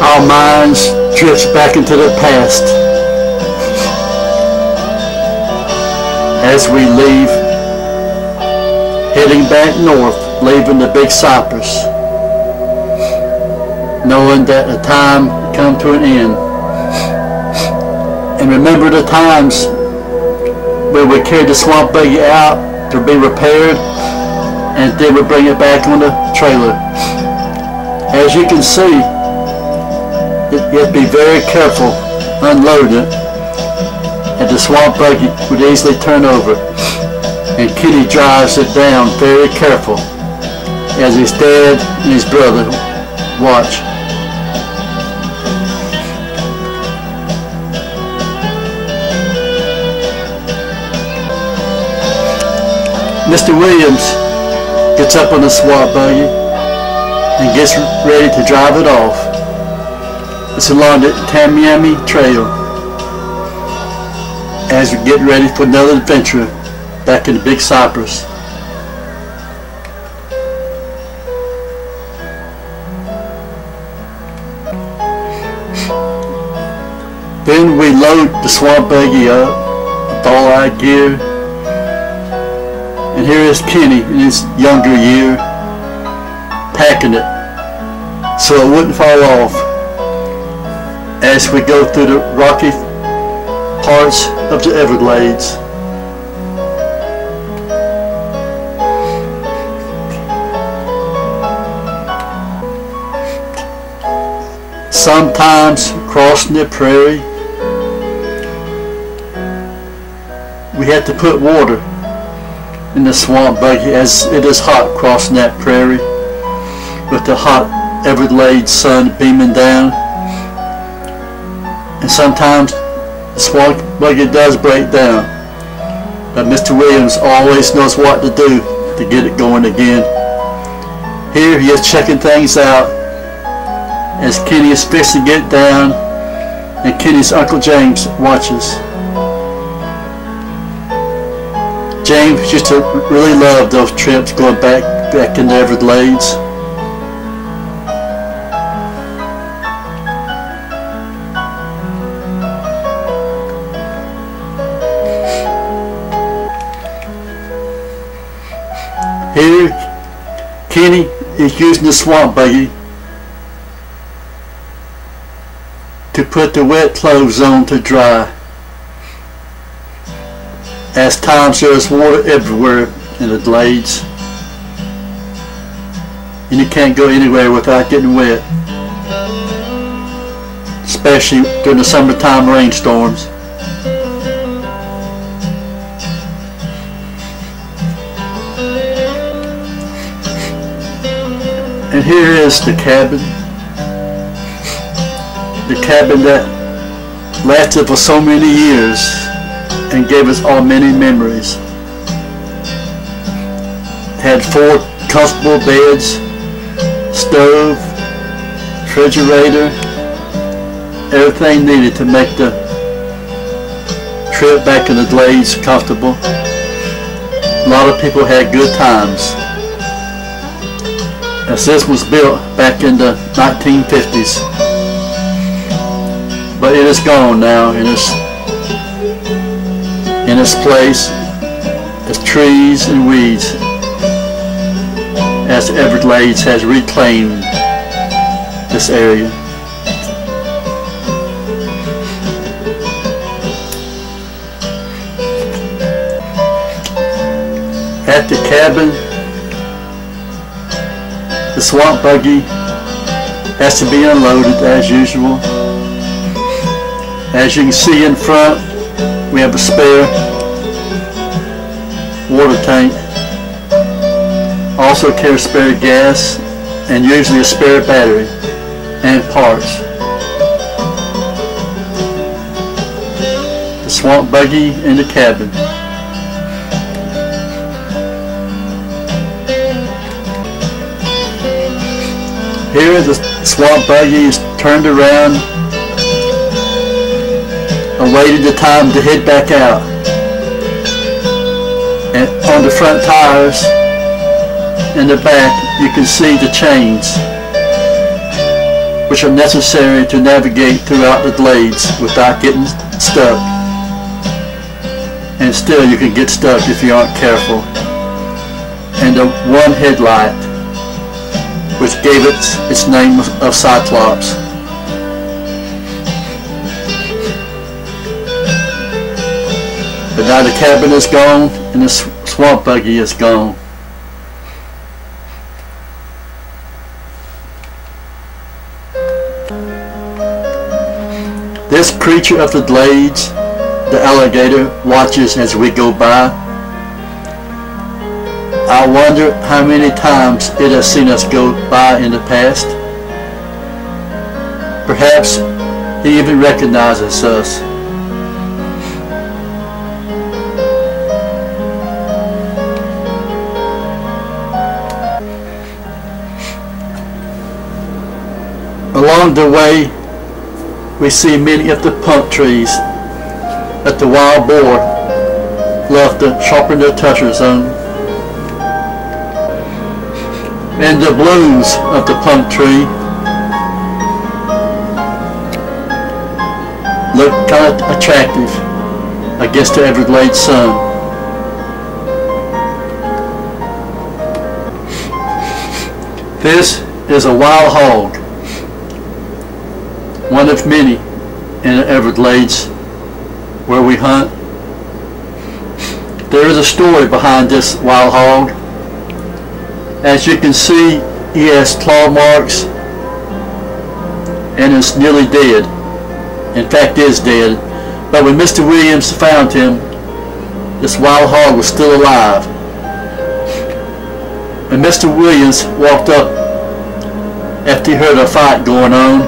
Our minds drift back into the past as we leave, heading back north, leaving the big Cypress, knowing that the time come to an end. And remember the times where we carried the swamp buggy out to be repaired, and then we bring it back on the trailer. As you can see, you have to be very careful unloading it, and the swamp buggy would easily turn over, and Kitty drives it down very careful as his dad and his brother watch. Mr. Williams gets up on the swamp buggy and gets ready to drive it off. It's along the Tamiami Trail as we get ready for another adventure back in the big Cypress. Then we load the swamp buggy up with all our gear. And here is Kenny in his younger year, packing it so it wouldn't fall off as we go through the rocky parts of the Everglades. Sometimes crossing the prairie, we had to put water in the swamp buggy as it is hot crossing that prairie with the hot Everglades sun beaming down. And sometimes the swamp buggy does break down, but Mr. Williams always knows what to do to get it going again. Here he is checking things out as Kenny is fixing to get down, and Kenny's Uncle James watches. James used to really love those trips going back in the Everglades. Here, Kenny is using the swamp buggy to put the wet clothes on to dry, as times there is water everywhere in the glades, and you can't go anywhere without getting wet, especially during the summertime rainstorms. And here is the cabin that lasted for so many years and gave us all many memories. Had 4 comfortable beds, stove, refrigerator, everything needed to make the trip back in the glades comfortable. A lot of people had good times, as this was built back in the 1950s. But it is gone now, and it's in its place as trees and weeds, as the Everglades has reclaimed this area. At the cabin, the swamp buggy has to be unloaded as usual. As you can see in front, we have a spare water tank. Also carry spare gas and usually a spare battery and parts. The swamp buggy in the cabin. Here the swamp buggy is turned around, awaiting the time to head back out. And on the front tires in the back, you can see the chains which are necessary to navigate throughout the glades without getting stuck. And still you can get stuck if you aren't careful. And the one headlight, which gave it its name of Cyclops. But now the cabin is gone and the swamp buggy is gone. This creature of the glades, the alligator, watches as we go by. I wonder how many times it has seen us go by in the past. Perhaps he even recognizes us. Along the way, we see many of the pump trees that the wild boar love to sharpen their touchers on. And the blooms of the pump tree look kind of attractive against the Everglades sun. This is a wild hog, one of many in the Everglades where we hunt. There is a story behind this wild hog. As you can see, he has claw marks and is nearly dead. In fact, is dead. But when Mr. Williams found him, this wild hog was still alive. And Mr. Williams walked up after he heard a fight going on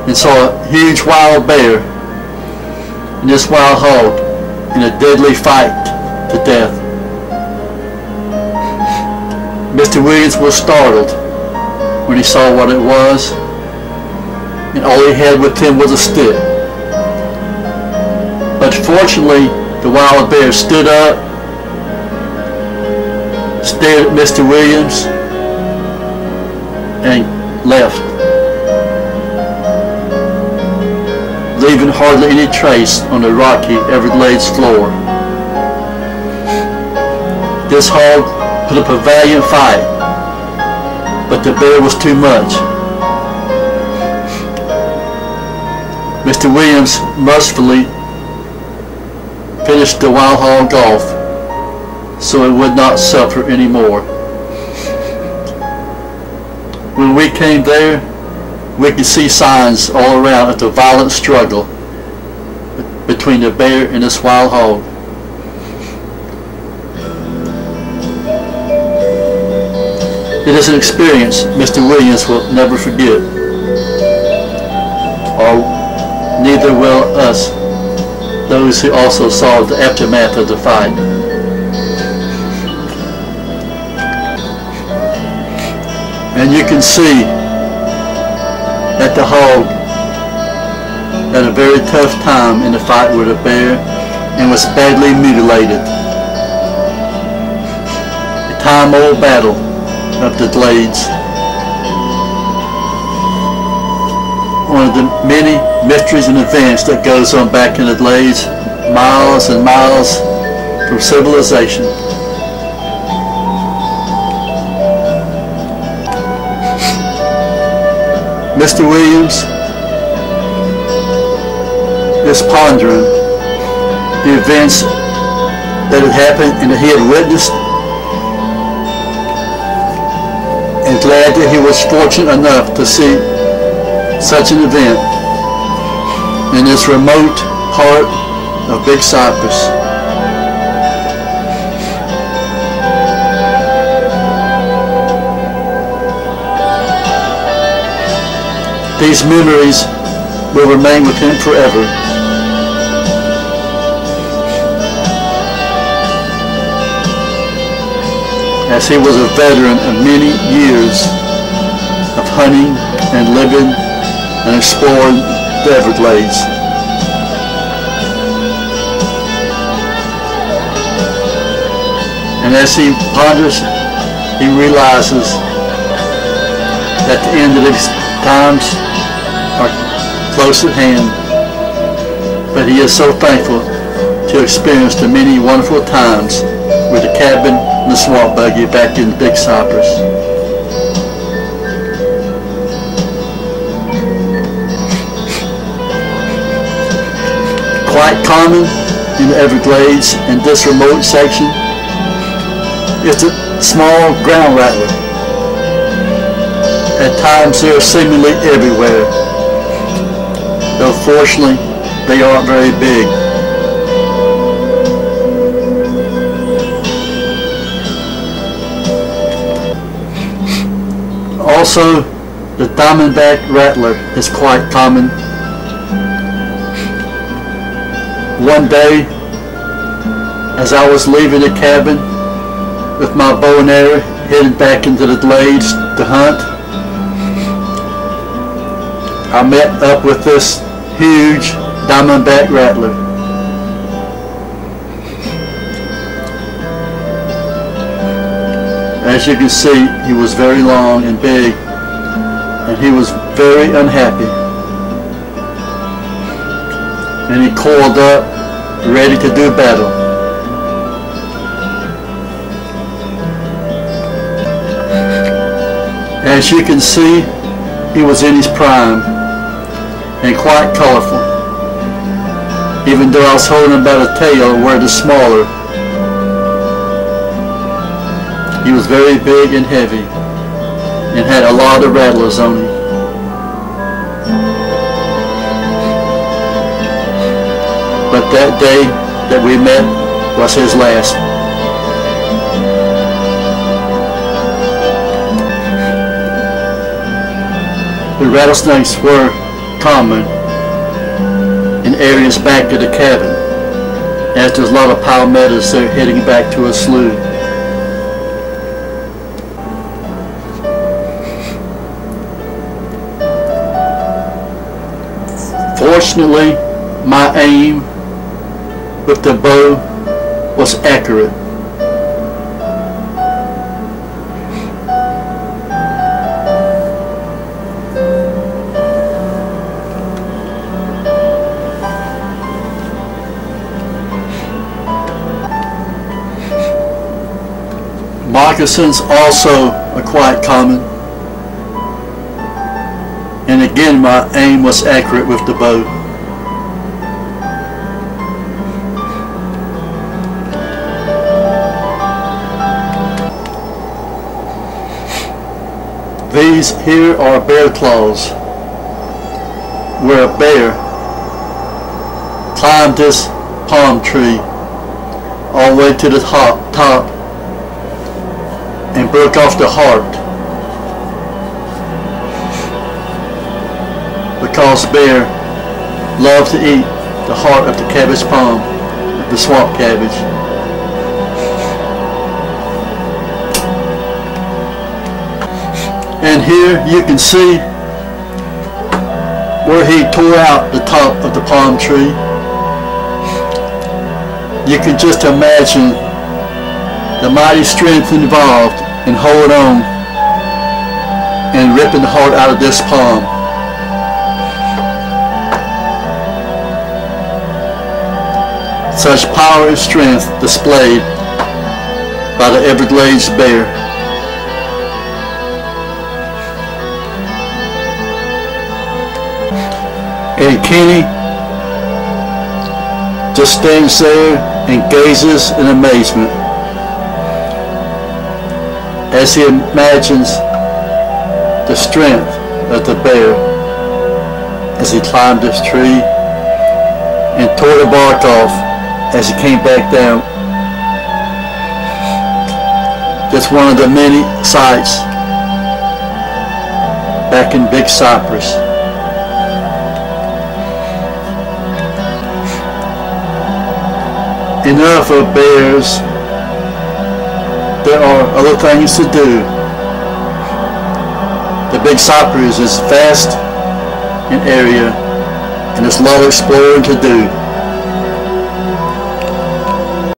and saw a huge wild bear and this wild hog in a deadly fight to death. Mr. Williams was startled when he saw what it was, and all he had with him was a stick. But fortunately, the wild bear stood up, stared at Mr. Williams, and left, leaving hardly any trace on the rocky Everglades floor. This hog put up a valiant fight, but the bear was too much. Mr. Williams mercifully finished the wild hog off so it would not suffer anymore. When we came there, we could see signs all around of the violent struggle between the bear and this wild hog. It is an experience Mr. Williams will never forget, or neither will us, those who also saw the aftermath of the fight. And you can see that the hog had a very tough time in the fight with a bear and was badly mutilated. A time-old battle of the glades. One of the many mysteries and events that goes on back in the glades, miles and miles from civilization. Mr. Williams is pondering the events that had happened and that he had witnessed, and glad that he was fortunate enough to see such an event in this remote part of Big Cypress. These memories will remain with him forever. As he was a veteran of many years of hunting and living and exploring the Everglades. And as he ponders, he realizes that the end of his times are close at hand, but he is so thankful to experience the many wonderful times with the cabin and the swamp buggy back in Big Cypress. Quite common in the Everglades in this remote section is the small ground rattler. At times they are seemingly everywhere, though fortunately they aren't very big. Also, the diamondback rattler is quite common. One day, as I was leaving the cabin with my bow and arrow heading back into the glades to hunt, I met up with this huge diamondback rattler. As you can see, he was very long and big, and he was very unhappy. And he coiled up, ready to do battle. As you can see, he was in his prime and quite colorful, even though I was holding him by the tail where the smaller. He was very big and heavy and had a lot of rattlers on him. But that day that we met was his last. The rattlesnakes were common in areas back of the cabin, as there's a lot of palmettos there heading back to a slough. Fortunately, my aim with the bow was accurate. Moccasins also are quite common, and again my aim was accurate with the bow. These here are bear claws, where a bear climbed this palm tree all the way to the top and broke off the heart, because bear love to eat the heart of the cabbage palm, the swamp cabbage. And here you can see where he tore out the top of the palm tree. You can just imagine the mighty strength involved in holding on and ripping the heart out of this palm. Such power and strength displayed by the Everglades bear. And Kenny just stands there and gazes in amazement as he imagines the strength of the bear as he climbed this tree and tore the bark off as he came back down. Just one of the many sights back in Big Cypress. Enough of bears. There are other things to do. The Big Cypress is vast in area and there's a lot of exploring to do.